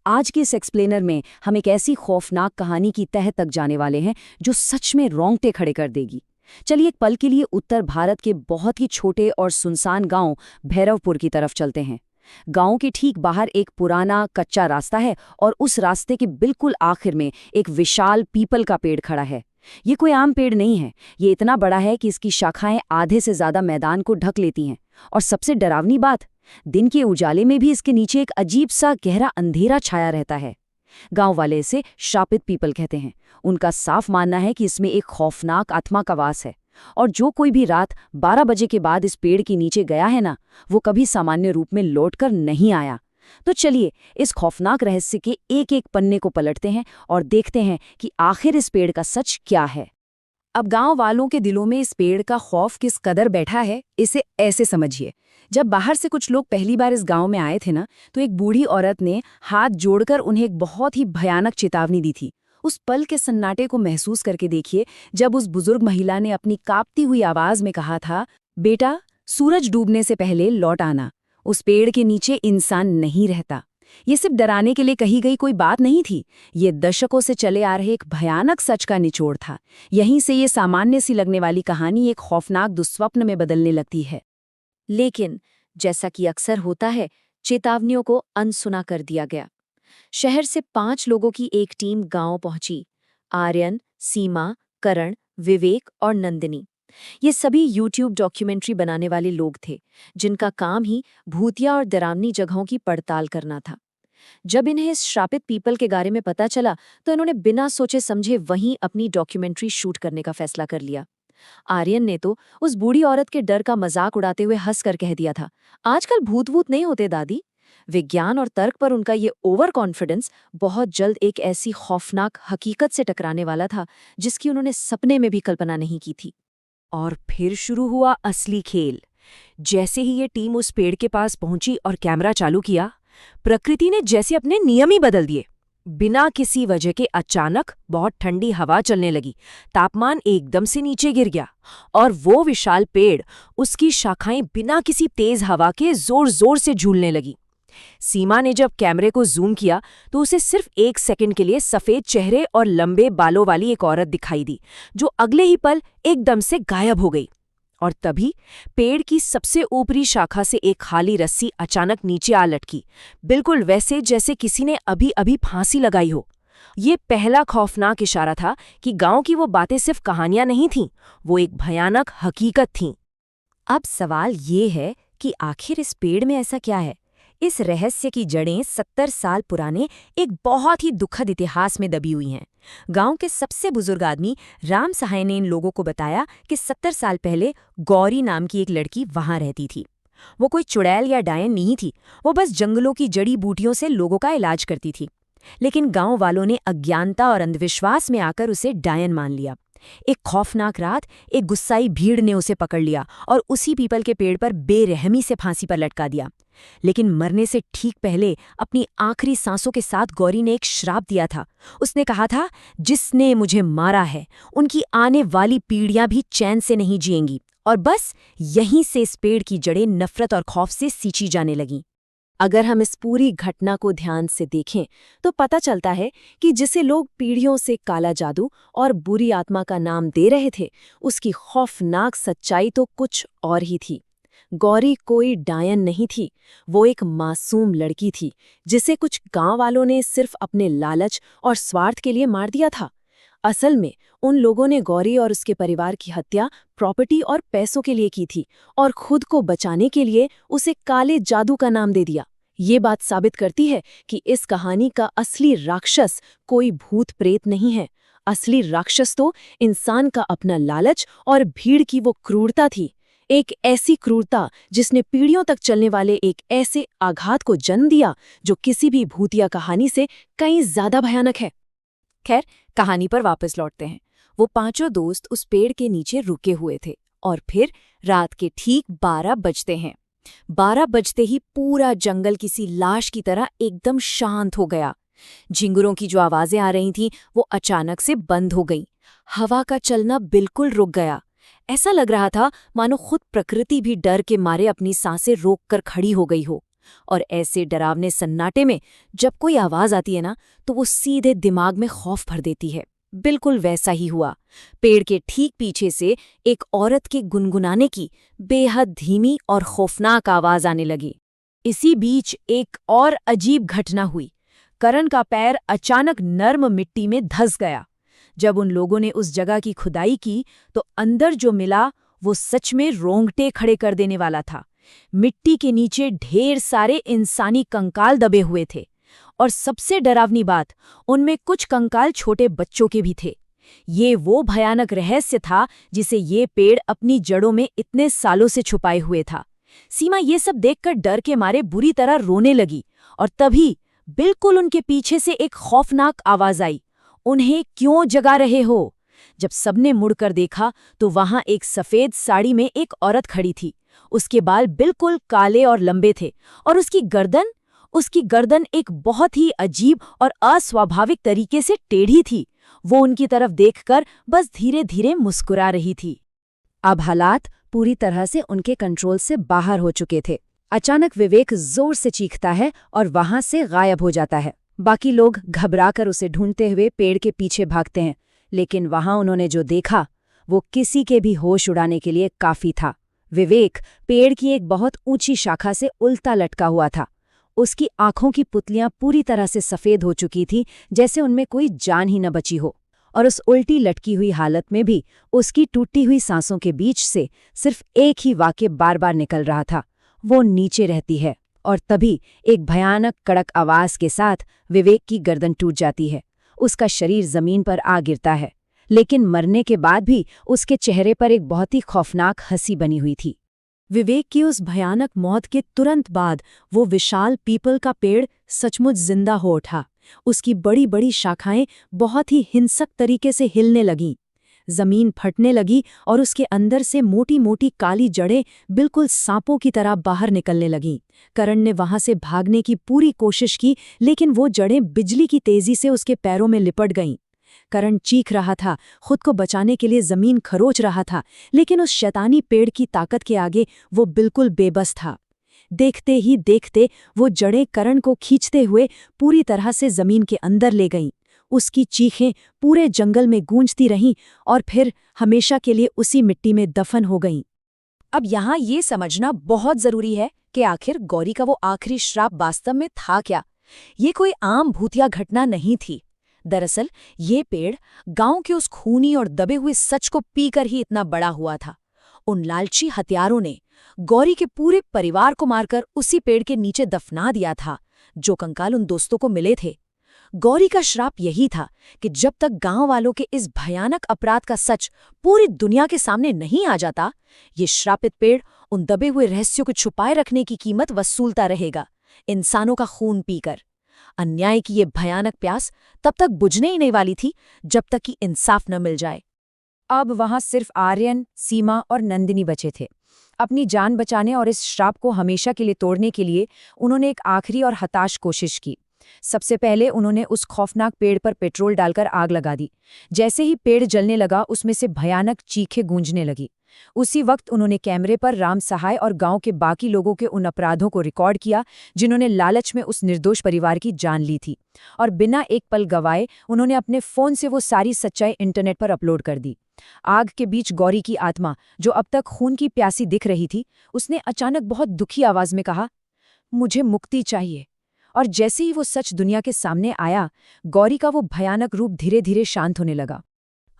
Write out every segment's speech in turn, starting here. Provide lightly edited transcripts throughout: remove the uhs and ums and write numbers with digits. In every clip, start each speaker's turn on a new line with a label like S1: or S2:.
S1: आज के इस एक्सप्लेनर में हम एक ऐसी खौफनाक कहानी की तह तक जाने वाले हैं जो सच में रोंगटे खड़े कर देगी। चलिए एक पल के लिए उत्तर भारत के बहुत ही छोटे और सुनसान गांव भैरवपुर की तरफ चलते हैं। गांव के ठीक बाहर एक पुराना कच्चा रास्ता है और उस रास्ते के बिल्कुल आखिर में एक विशाल पीपल का पेड़ खड़ा है। ये कोई आम पेड़ नहीं है, ये इतना बड़ा है कि इसकी शाखाएं आधे से ज्यादा मैदान को ढक लेती हैं। और सबसे डरावनी बात, दिन के उजाले में भी इसके नीचे एक अजीब सा गहरा अंधेरा छाया रहता है। गांव वाले इसे श्रापित पीपल कहते हैं। उनका साफ मानना है कि इसमें एक खौफनाक आत्मा का वास है और जो कोई भी रात 12 बजे के बाद इस पेड़ के नीचे गया है ना, वो कभी सामान्य रूप में लौटकर नहीं आया। तो चलिए इस खौफनाक रहस्य के एक एक पन्ने को पलटते हैं और देखते हैं कि आखिर इस पेड़ का सच क्या है। अब गांव वालों के दिलों में इस पेड़ का खौफ किस कदर बैठा है, इसे ऐसे समझिए। जब बाहर से कुछ लोग पहली बार इस गांव में आए थे ना, तो एक बूढ़ी औरत ने हाथ जोड़कर उन्हें एक बहुत ही भयानक चेतावनी दी थी। उस पल के सन्नाटे को महसूस करके देखिए, जब उस बुजुर्ग महिला ने अपनी कांपती हुई आवाज में कहा था, बेटा सूरज डूबने से पहले लौट आना, उस पेड़ के नीचे इंसान नहीं रहता। ये सिर्फ डराने के लिए कही गई कोई बात नहीं थी, ये दशकों से चले आ रहे एक भयानक सच का निचोड़ था। यहीं से ये सामान्य सी लगने वाली कहानी एक खौफनाक दुस्वप्न में बदलने लगती है। लेकिन जैसा कि अक्सर होता है, चेतावनियों को अनसुना कर दिया गया। शहर से 5 लोगों की एक टीम गांव पहुंची। आर्यन, सीमा, करण, विवेक और नंदिनी। ये सभी YouTube डॉक्यूमेंट्री बनाने वाले लोग थे, जिनका काम ही भूतिया और डरावनी जगहों की पड़ताल करना था। जब इन्हें इस श्रापित पीपल के बारे में पता चला, तो इन्होंने बिना सोचे समझे वहीं अपनी डॉक्यूमेंट्री शूट करने का फैसला कर लिया। आर्यन ने तो उस बूढ़ी औरत के डर का मजाक उड़ाते हुए हंसकर कह दिया था, आजकल भूत वूत नहीं होते दादी। विज्ञान और तर्क पर उनका ये ओवर कॉन्फिडेंस बहुत जल्द एक ऐसी खौफनाक हकीकत से टकराने वाला था, जिसकी उन्होंने सपने में भी कल्पना नहीं की थी। और फिर शुरू हुआ असली खेल। जैसे ही ये टीम उस पेड़ के पास पहुंची और कैमरा चालू किया, प्रकृति ने जैसे अपने नियम ही बदल दिए। बिना किसी वजह के अचानक बहुत ठंडी हवा चलने लगी, तापमान एकदम से नीचे गिर गया और वो विशाल पेड़, उसकी शाखाएं बिना किसी तेज हवा के जोर जोर से झूलने लगी। सीमा ने जब कैमरे को जूम किया तो उसे सिर्फ 1 सेकंड के लिए सफेद चेहरे और लंबे बालों वाली एक औरत दिखाई दी, जो अगले ही पल एकदम से गायब हो गई। और तभी पेड़ की सबसे ऊपरी शाखा से एक खाली रस्सी अचानक नीचे आ लटकी, बिल्कुल वैसे जैसे किसी ने अभी अभी फांसी लगाई हो। ये पहला खौफनाक इशारा था कि गांव की वो बातें सिर्फ कहानियां नहीं थीं, वो एक भयानक हकीकत थीं। अब सवाल ये है कि आखिर इस पेड़ में ऐसा क्या है? इस रहस्य की जड़ें 70 साल पुराने एक बहुत ही दुखद इतिहास में दबी हुई हैं। गांव के सबसे बुजुर्ग आदमी राम सहाय ने इन लोगों को बताया कि 70 साल पहले गौरी नाम की एक लड़की वहां रहती थी। वो कोई चुड़ैल या डायन नहीं थी, वो बस जंगलों की जड़ी बूटियों से लोगों का इलाज करती थी। लेकिन गांव वालों ने अज्ञानता और अंधविश्वास में आकर उसे डायन मान लिया। एक खौफनाक रात एक गुस्साई भीड़ ने उसे पकड़ लिया और उसी पीपल के पेड़ पर बेरहमी से फांसी पर लटका दिया। लेकिन मरने से ठीक पहले अपनी आखिरी सांसों के साथ गौरी ने एक श्राप दिया था। उसने कहा था, जिसने मुझे मारा है उनकी आने वाली पीढ़ियां भी चैन से नहीं जिएंगी। और बस यहीं से इस पेड़ की जड़ें नफरत और खौफ से सींची जाने लगीं। अगर हम इस पूरी घटना को ध्यान से देखें तो पता चलता है कि जिसे लोग पीढ़ियों से काला जादू और बुरी आत्मा का नाम दे रहे थे, उसकी खौफनाक सच्चाई तो कुछ और ही थी। गौरी कोई डायन नहीं थी, वो एक मासूम लड़की थी जिसे कुछ गांव वालों ने सिर्फ अपने लालच और स्वार्थ के लिए मार दिया था। असल में उन लोगों ने गौरी और उसके परिवार की हत्या प्रॉपर्टी और पैसों के लिए की थी और खुद को बचाने के लिए उसे काले जादू का नाम दे दिया। ये बात साबित करती है कि इस कहानी का असली राक्षस कोई भूत प्रेत नहीं है। असली राक्षस तो इंसान का अपना लालच और भीड़ की वो क्रूरता थी। एक ऐसी क्रूरता जिसने पीढ़ियों तक चलने वाले एक ऐसे आघात को जन्म दिया जो किसी भी भूतिया कहानी से कहीं ज्यादा भयानक है। खैर, कहानी पर वापस लौटते हैं। वो 5 दोस्त उस पेड़ के नीचे रुके हुए थे और फिर रात के ठीक 12 बजते हैं। 12 बजते ही पूरा जंगल किसी लाश की तरह एकदम शांत हो गया। झिंगुरों की जो आवाजें आ रही थीं वो अचानक से बंद हो गईं। हवा का चलना बिल्कुल रुक गया। ऐसा लग रहा था मानो खुद प्रकृति भी डर के मारे अपनी सांसें रोक कर खड़ी हो गई हो। और ऐसे डरावने सन्नाटे में जब कोई आवाज आती है ना, तो वो सीधे दिमाग में खौफ भर देती है। बिल्कुल वैसा ही हुआ। पेड़ के ठीक पीछे से एक औरत के गुनगुनाने की बेहद धीमी और खौफनाक आवाज आने लगी। इसी बीच एक और अजीब घटना हुई। करण का पैर अचानक नर्म मिट्टी में धंस गया। जब उन लोगों ने उस जगह की खुदाई की तो अंदर जो मिला वो सच में रोंगटे खड़े कर देने वाला था। मिट्टी के नीचे ढेर सारे इंसानी कंकाल दबे हुए थे, और सबसे डरावनी बात, उनमें कुछ कंकाल छोटे बच्चों के भी थे। ये वो भयानक रहस्य था जिसे ये पेड़ अपनी जड़ों में इतने सालों से छुपाए हुए था। सीमा ये सब देखकर डर के मारे बुरी तरह रोने लगी, और तभी बिल्कुल उनके पीछे से एक खौफनाक आवाज आई, उन्हें क्यों जगा रहे हो? जब सबने मुड़कर देखा तो वहां एक सफेद साड़ी में एक औरत खड़ी थी। उसके बाल बिल्कुल काले और लंबे थे, और उसकी गर्दन एक बहुत ही अजीब और अस्वाभाविक तरीके से टेढ़ी थी। वो उनकी तरफ देखकर बस धीरे धीरे मुस्कुरा रही थी। अब हालात पूरी तरह से उनके कंट्रोल से बाहर हो चुके थे। अचानक विवेक जोर से चीखता है और वहां से गायब हो जाता है। बाकी लोग घबराकर उसे ढूंढते हुए पेड़ के पीछे भागते हैं, लेकिन वहां उन्होंने जो देखा वो किसी के भी होश उड़ाने के लिए काफी था। विवेक पेड़ की एक बहुत ऊंची शाखा से उल्टा लटका हुआ था। उसकी आंखों की पुतलियां पूरी तरह से सफेद हो चुकी थीं, जैसे उनमें कोई जान ही न बची हो। और उस उल्टी लटकी हुई हालत में भी उसकी टूटी हुई सांसों के बीच से सिर्फ एक ही वाक्य बार बार निकल रहा था, वो नीचे रहती है। और तभी एक भयानक कड़क आवाज के साथ विवेक की गर्दन टूट जाती है। उसका शरीर जमीन पर आ गिरता है, लेकिन मरने के बाद भी उसके चेहरे पर एक बहुत ही खौफनाक हंसी बनी हुई थी। विवेक की उस भयानक मौत के तुरंत बाद वो विशाल पीपल का पेड़ सचमुच जिंदा हो उठा। उसकी बड़ी बड़ी शाखाएं बहुत ही हिंसक तरीके से हिलने लगीं। जमीन फटने लगी और उसके अंदर से मोटी मोटी काली जड़ें बिल्कुल सांपों की तरह बाहर निकलने लगीं। करण ने वहां से भागने की पूरी कोशिश की, लेकिन वो जड़ें बिजली की तेजी से उसके पैरों में लिपट गईं। करण चीख रहा था, खुद को बचाने के लिए जमीन खरोच रहा था, लेकिन उस शैतानी पेड़ की ताकत के आगे वो बिल्कुल बेबस था। देखते ही देखते वो जड़ें करण को खींचते हुए पूरी तरह से जमीन के अंदर ले गईं। उसकी चीखें पूरे जंगल में गूंजती रहीं और फिर हमेशा के लिए उसी मिट्टी में दफन हो गईं। अब यहाँ ये समझना बहुत जरूरी है कि आखिर गौरी का वो आखिरी श्राप वास्तव में था क्या। ये कोई आम भूतिया घटना नहीं थी। दरअसल ये पेड़ गांव के उस खूनी और दबे हुए सच को पीकर ही इतना बड़ा हुआ था। उन लालची हत्यारों ने गौरी के पूरे परिवार को मारकर उसी पेड़ के नीचे दफना दिया था, जो कंकाल उन दोस्तों को मिले थे। गौरी का श्राप यही था कि जब तक गांव वालों के इस भयानक अपराध का सच पूरी दुनिया के सामने नहीं आ जाता, ये श्रापित पेड़ उन दबे हुए रहस्यों को छुपाए रखने की कीमत वसूलता रहेगा, इंसानों का खून पीकर। अन्याय की ये भयानक प्यास तब तक बुझने ही नहीं वाली थी जब तक कि इंसाफ न मिल जाए। अब वहां सिर्फ आर्यन, सीमा और नंदिनी बचे थे। अपनी जान बचाने और इस श्राप को हमेशा के लिए तोड़ने के लिए उन्होंने एक आखिरी और हताश कोशिश की। सबसे पहले उन्होंने उस खौफनाक पेड़ पर पेट्रोल डालकर आग लगा दी। जैसे ही पेड़ जलने लगा, उसमें से भयानक चीखें गूंजने लगी। उसी वक्त उन्होंने कैमरे पर राम सहाय और गांव के बाकी लोगों के उन अपराधों को रिकॉर्ड किया जिन्होंने लालच में उस निर्दोष परिवार की जान ली थी, और बिना एक पल गवाए उन्होंने अपने फोन से वो सारी सच्चाई इंटरनेट पर अपलोड कर दी। आग के बीच गौरी की आत्मा, जो अब तक खून की प्यासी दिख रही थी, उसने अचानक बहुत दुखी आवाज में कहा, मुझे मुक्ति चाहिए। और जैसे ही वो सच दुनिया के सामने आया, गौरी का वो भयानक रूप धीरे धीरे शांत होने लगा।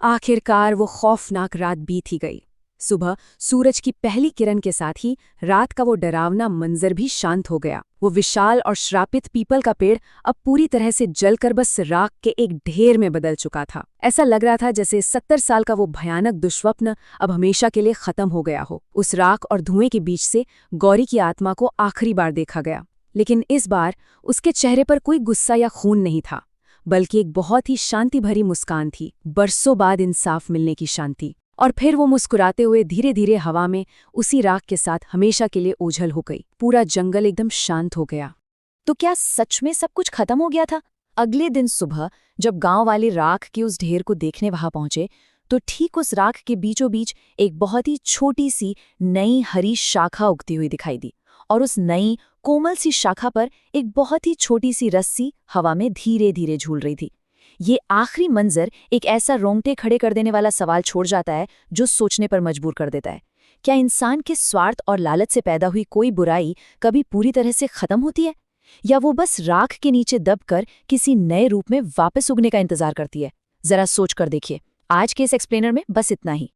S1: आखिरकार वो खौफनाक रात बीत ही गई। सुबह सूरज की पहली किरण के साथ ही रात का वो डरावना मंजर भी शांत हो गया। वो विशाल और श्रापित पीपल का पेड़ अब पूरी तरह से जलकर बस राख के एक ढेर में बदल चुका था। ऐसा लग रहा था जैसे 70 साल का वो भयानक दुष्स्वप्न अब हमेशा के लिए खत्म हो गया हो। उस राख और धुएं के बीच से गौरी की आत्मा को आखिरी बार देखा गया, लेकिन इस बार उसके चेहरे पर कोई गुस्सा या खून नहीं था, बल्कि एक बहुत ही शांति भरी मुस्कान थी, बरसों बाद इंसाफ मिलने की शांति। और फिर वो मुस्कुराते हुए धीरे धीरे हवा में उसी राख के साथ हमेशा के लिए ओझल हो गई। पूरा जंगल एकदम शांत हो गया। तो क्या सच में सब कुछ खत्म हो गया था? अगले दिन सुबह जब गांव वाले राख के उस ढेर को देखने वहां पहुंचे, तो ठीक उस राख के बीचों बीच एक बहुत ही छोटी सी नई हरी शाखा उगती हुई दिखाई दी,
S2: और उस नई कोमल सी शाखा पर एक बहुत ही छोटी सी रस्सी हवा में धीरे धीरे झूल रही थी। ये आखिरी मंजर एक ऐसा रोंगटे खड़े कर देने वाला सवाल छोड़ जाता है जो सोचने पर मजबूर कर देता है। क्या इंसान के स्वार्थ और लालच से पैदा हुई कोई बुराई कभी पूरी तरह से खत्म होती है, या वो बस राख के नीचे दबकर किसी नए रूप में वापस उगने का इंतजार करती है? जरा सोच कर देखिए। आज के इस एक्सप्लेनर में बस इतना ही।